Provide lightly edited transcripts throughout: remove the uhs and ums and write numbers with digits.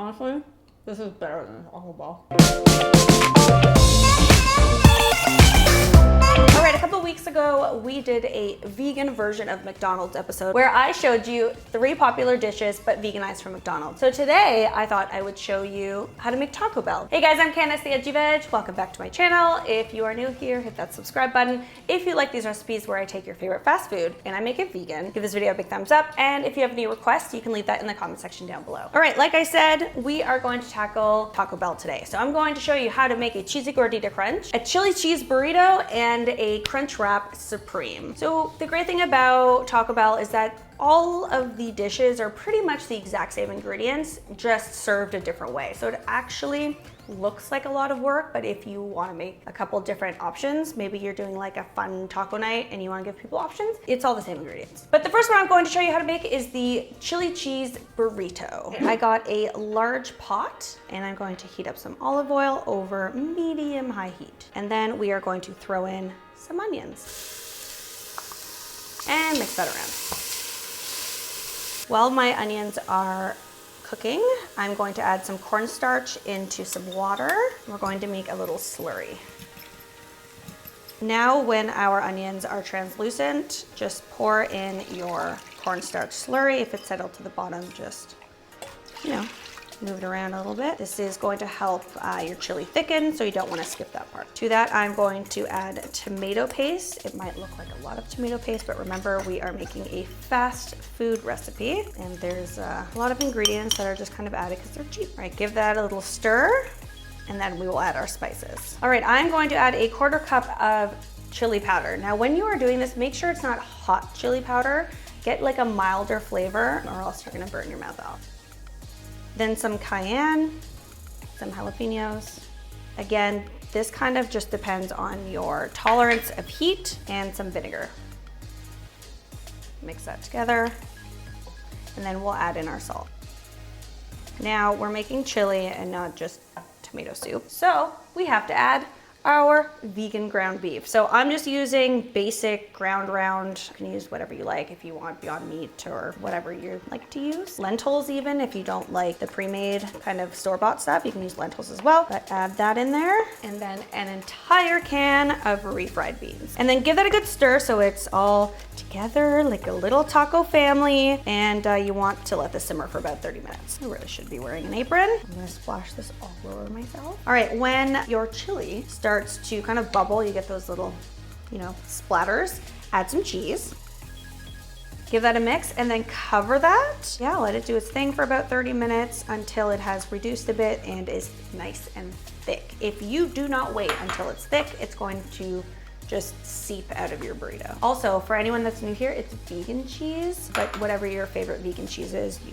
honestly, this is better than Taco Bell. All right, a couple weeks ago, we did a vegan version of McDonald's episode where I showed you 3 popular dishes, but veganized from McDonald's. So today, I thought I would show you how to make Taco Bell. Hey guys, I'm Candace, the Edgy Veg. Welcome back to my channel. If you are new here, hit that subscribe button. If you like these recipes where I take your favorite fast food and I make it vegan, give this video a big thumbs up. And if you have any requests, you can leave that in the comment section down below. All right, like I said, we are going to tackle Taco Bell today. So I'm going to show you how to make a cheesy Gordita crunch, a chili cheese burrito, and a Crunchwrap Supreme. So the great thing about Taco Bell is that all of the dishes are pretty much the exact same ingredients, just served a different way. So it actually looks like a lot of work, but if you want to make a couple different options, maybe you're doing like a fun taco night and you want to give people options, it's all the same ingredients. But the first one I'm going to show you how to make is the chili cheese burrito. I got a large pot and I'm going to heat up some olive oil over medium-high heat. And then we are going to throw in some onions and mix that around. While my onions are cooking, I'm going to add some cornstarch into some water. We're going to make a little slurry. Now, when our onions are translucent, just pour in your cornstarch slurry. If it's settled to the bottom, just, move it around a little bit. This is going to help your chili thicken, so you don't want to skip that part. To that, I'm going to add tomato paste. It might look like a lot of tomato paste, but remember, we are making a fast food recipe, and there's a lot of ingredients that are just kind of added because they're cheap. All right, give that a little stir, and then we will add our spices. All right, I'm going to add a 1/4 cup of chili powder. Now, when you are doing this, make sure it's not hot chili powder. Get like a milder flavor, or else you're gonna burn your mouth off. Then some cayenne, some jalapenos. Again, this kind of just depends on your tolerance of heat, and some vinegar. Mix that together, and then we'll add in our salt. Now we're making chili and not just tomato soup, so we have to add our vegan ground beef. So I'm just using basic ground round. You can use whatever you like if you want Beyond Meat or whatever you like to use. Lentils even, if you don't like the pre-made kind of store-bought stuff, you can use lentils as well. But add that in there, and then an entire can of refried beans. And then give that a good stir so it's all together like a little taco family, and you want to let this simmer for about 30 minutes. I really should be wearing an apron. I'm gonna splash this all over myself. All right, when your chili starts to kind of bubble, you get those little, splatters, add some cheese. Give that a mix and then cover that. Yeah, let it do its thing for about 30 minutes until it has reduced a bit and is nice and thick. If you do not wait until it's thick, it's going to just seep out of your burrito. Also, for anyone that's new here, it's vegan cheese, but whatever your favorite vegan cheese is, you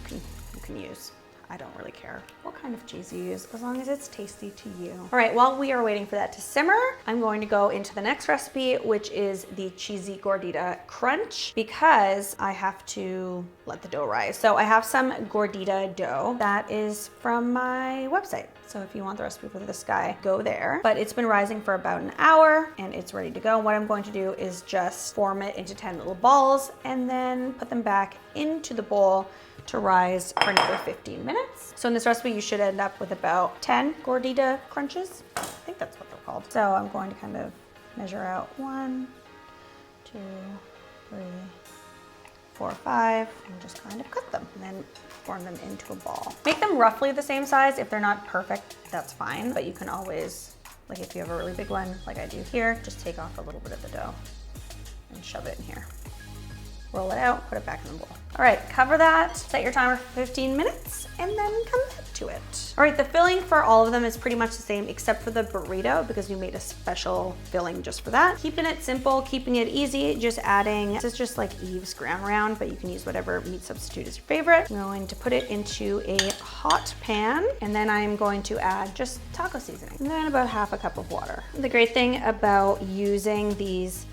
can use. I don't really care what kind of cheese you use, as long as it's tasty to you. All right, while we are waiting for that to simmer, I'm going to go into the next recipe, which is the cheesy Gordita crunch, because I have to let the dough rise. So I have some Gordita dough that is from my website. So if you want the recipe for this guy, go there. But it's been rising for about an hour and it's ready to go. What I'm going to do is just form it into 10 little balls and then put them back into the bowl to rise for another 15 minutes. So in this recipe, you should end up with about 10 Gordita crunches. I think that's what they're called. So I'm going to kind of measure out 1, 2, 3, 4, 5, and just kind of cut them and then form them into a ball. Make them roughly the same size. If they're not perfect, that's fine, but you can always, like if you have a really big one, like I do here, just take off a little bit of the dough and shove it in here. Roll it out, put it back in the bowl. All right, cover that, set your timer for 15 minutes, and then come back to it. All right, the filling for all of them is pretty much the same except for the burrito, because we made a special filling just for that. Keeping it simple, keeping it easy, just adding, this is just like Eve's ground round, but you can use whatever meat substitute is your favorite. I'm going to put it into a hot pan, and then I'm going to add just taco seasoning, and then about 1/2 cup of water. The great thing about using these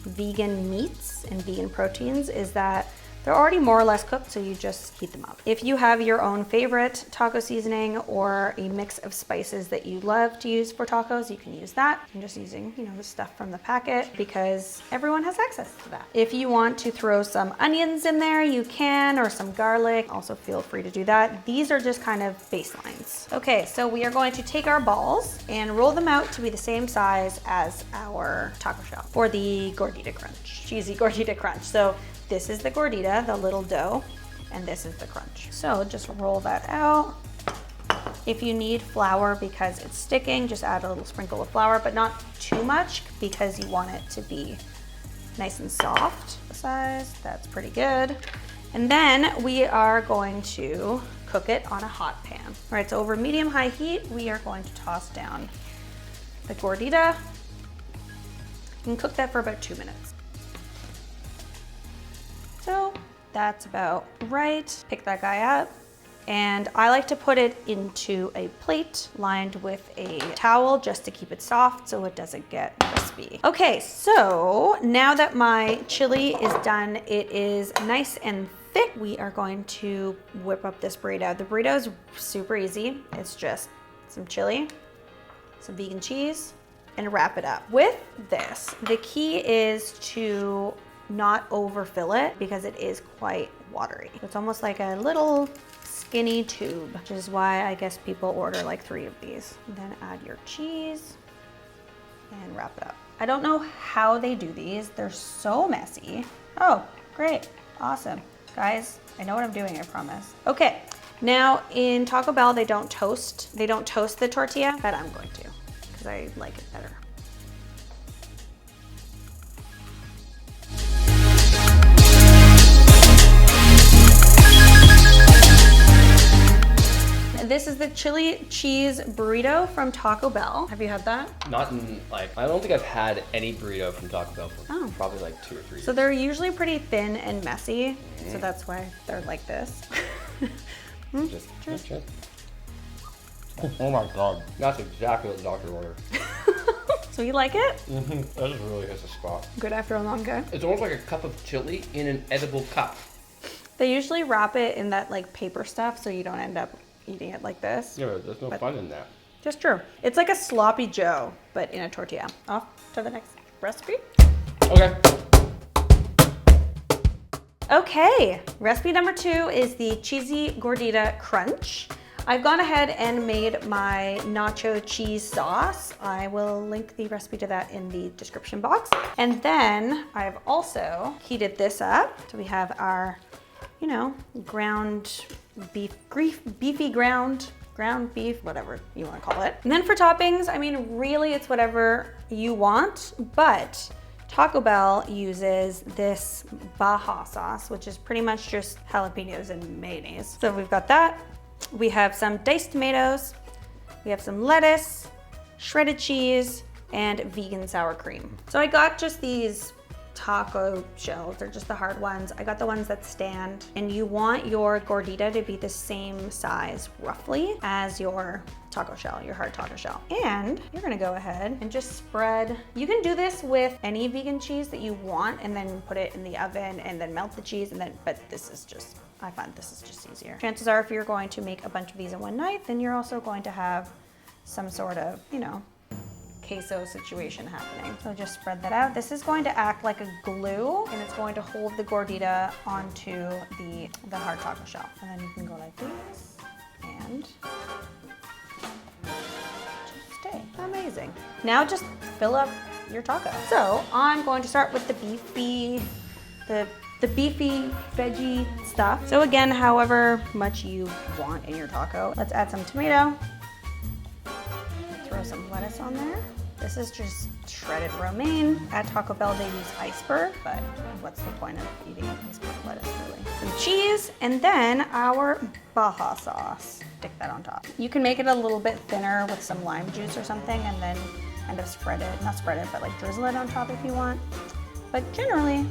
vegan meats and vegan proteins is that They're already more or less cooked, so you just heat them up. If you have your own favorite taco seasoning or a mix of spices that you love to use for tacos, you can use that. I'm just using, the stuff from the packet because everyone has access to that. If you want to throw some onions in there, you can, or some garlic, also feel free to do that. These are just kind of baselines. Okay, so we are going to take our balls and roll them out to be the same size as our taco shell for the Gordita Crunch, cheesy Gordita Crunch. So this is the Gordita, the little dough, and this is the crunch. So just roll that out. If you need flour because it's sticking, just add a little sprinkle of flour, but not too much because you want it to be nice and soft. The size, that's pretty good. And then we are going to cook it on a hot pan. All right, so over medium-high heat, we are going to toss down the Gordita and cook that for about 2 minutes. So that's about right. Pick that guy up. And I like to put it into a plate lined with a towel just to keep it soft so it doesn't get crispy. Okay, so now that my chili is done, it is nice and thick. We are going to whip up this burrito. The burrito is super easy. It's just some chili, some vegan cheese, and wrap it up. With this, the key is to not overfill it because it is quite watery. It's almost like a little skinny tube, which is why I guess people order like 3 of these. And then add your cheese and wrap it up. I don't know how they do these. They're so messy. Oh, great, awesome. Guys, I know what I'm doing, I promise. Okay, now in Taco Bell, they don't toast the tortilla, but I'm going to because I like it better. This is the chili cheese burrito from Taco Bell. Have you had that? Not in I don't think I've had any burrito from Taco Bell for probably like 2 or 3 years. So they're usually pretty thin and messy, so that's why they're like this. Just. Oh my God, that's exactly what the doctor ordered. So you like it? That just really hits the spot. Good after a long day. It's almost like a cup of chili in an edible cup. They usually wrap it in that like paper stuff so you don't end up eating it like this. Yeah, but there's no fun in that. Just true. It's like a sloppy Joe, but in a tortilla. Off to the next recipe. Okay. Okay, recipe number 2 is the cheesy Gordita Crunch. I've gone ahead and made my nacho cheese sauce. I will link the recipe to that in the description box. And then I've also heated this up. So we have our, ground beef, beefy ground beef, whatever you want to call it. And then for toppings, I mean, really it's whatever you want, but Taco Bell uses this Baja sauce, which is pretty much just jalapenos and mayonnaise. So we've got that. We have some diced tomatoes, we have some lettuce, shredded cheese, and vegan sour cream. So I got just these taco shells. They're just the hard ones. I got the ones that stand, and you want your Gordita to be the same size roughly as your taco shell, your hard taco shell. And you're gonna go ahead and just spread. You can do this with any vegan cheese that you want and then put it in the oven and then melt the cheese but this is just, I find this is just easier. Chances are if you're going to make a bunch of these in one night, then you're also going to have some sort of, queso situation happening. So just spread that out. This is going to act like a glue, and it's going to hold the Gordita onto the hard taco shell. And then you can go like this and just stay. Amazing. Now just fill up your taco. So I'm going to start with the beefy veggie stuff. So again, however much you want in your taco. Let's add some tomato. Throw some lettuce on there. This is just shredded romaine. At Taco Bell, they use iceberg, but what's the point of eating iceberg lettuce, really? Some cheese, and then our Baja sauce. Stick that on top. You can make it a little bit thinner with some lime juice or something, and then kind of but like drizzle it on top if you want. But generally,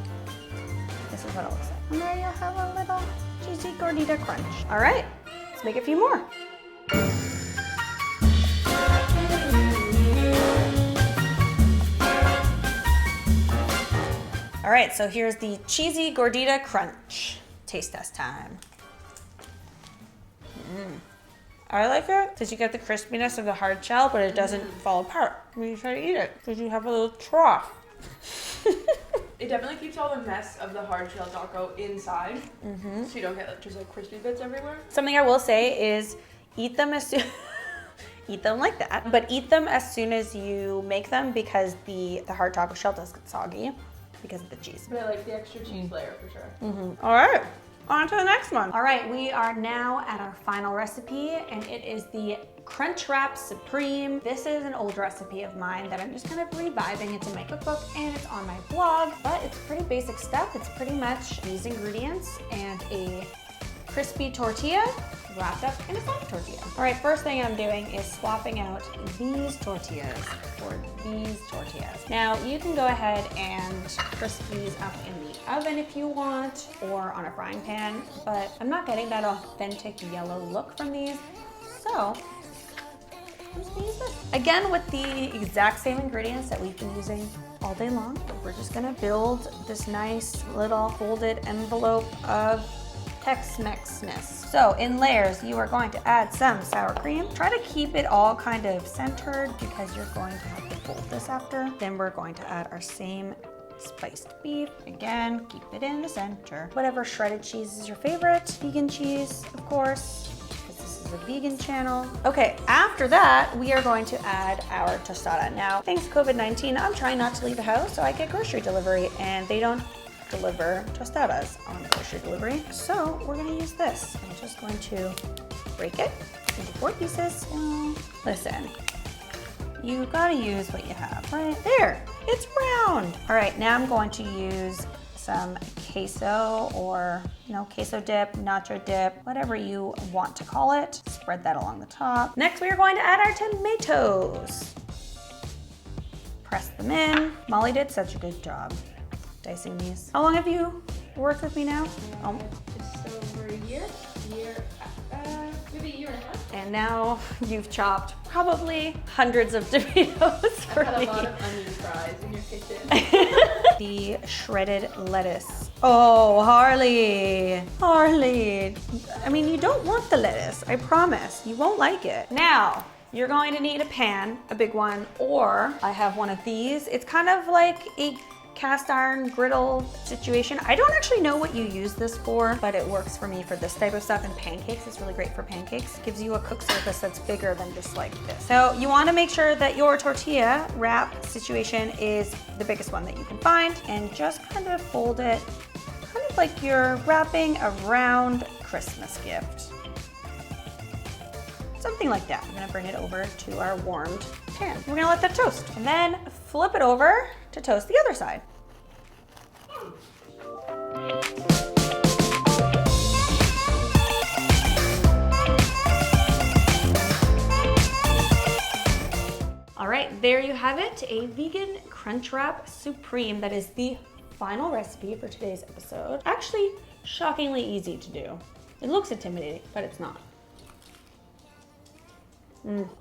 this is what it looks like. And there you'll have a little cheesy Gordita crunch. All right, let's make a few more. All right, so here's the cheesy Gordita crunch. taste test time. I like it because you get the crispiness of the hard shell, but it doesn't fall apart when you try to eat it because you have a little trough. It definitely keeps all the mess of the hard shell taco inside, so you don't get just like crispy bits everywhere. Something I will say is eat them as soon eat them like that, but eat them as soon as you make them because the hard taco shell does get soggy because of the cheese. But I like the extra cheese layer for sure. All right, on to the next one. All right, we are now at our final recipe, and it is the Crunchwrap Supreme. This is an old recipe of mine that I'm just kind of reviving. It's in my cookbook and it's on my blog, but it's pretty basic stuff. It's pretty much these ingredients and a crispy tortilla wrapped up in a soft tortilla. All right, first thing I'm doing is swapping out these tortillas for these tortillas. Now, you can go ahead and crisp these up in the oven if you want, or on a frying pan, but I'm not getting that authentic yellow look from these, so I'm just gonna use this. Again, with the exact same ingredients that we've been using all day long, but we're just gonna build this nice little folded envelope of Tex-Mex-ness. So in layers, you are going to add some sour cream. Try to keep it all kind of centered because you're going to have to fold this after. Then we're going to add our same spiced beef. Again, keep it in the center. Whatever shredded cheese is your favorite. Vegan cheese, of course, because this is a vegan channel. Okay, after that, we are going to add our tostada. Now, thanks to COVID-19, I'm trying not to leave the house, so I get grocery delivery, and they don't deliver tostadas on grocery delivery. So we're gonna use this. I'm just going to break it into 4 pieces. Listen, you gotta use what you have, right? There, it's round. All right, now I'm going to use some queso or, queso dip, nacho dip, whatever you want to call it. Spread that along the top. Next, we are going to add our tomatoes. Press them in. Molly did such a good job dicing these. How long have you worked with me now? Just over a year. Maybe a year and a half. And now you've chopped probably hundreds of tomatoes for I had me. a lot of onion fries in your kitchen. The shredded lettuce. Oh, Harley. Harley. I mean, you don't want the lettuce. I promise. You won't like it. Now, you're going to need a pan, a big one, or I have one of these. It's kind of like a cast iron griddle situation. I don't actually know what you use this for, but it works for me for this type of stuff. And pancakes, it's really great for pancakes. Gives you a cook surface that's bigger than just like this. So you want to make sure that your tortilla wrap situation is the biggest one that you can find, and just kind of fold it, kind of like you're wrapping a round Christmas gift. Something like that. We're gonna bring it over to our warmed pan. We're gonna let that toast, and then flip it over to toast the other side. All right, there you have it, a vegan Crunchwrap Supreme. That is the final recipe for today's episode. Actually, shockingly easy to do. It looks intimidating, but it's not.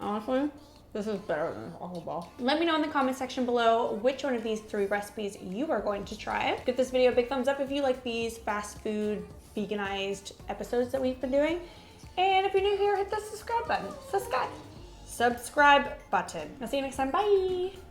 Honestly, this is better than Taco Bell. Let me know in the comment section below which one of these 3 recipes you are going to try. Give this video a big thumbs up if you like these fast food, veganized episodes that we've been doing. And if you're new here, hit the subscribe button. Subscribe button. I'll see you next time. Bye.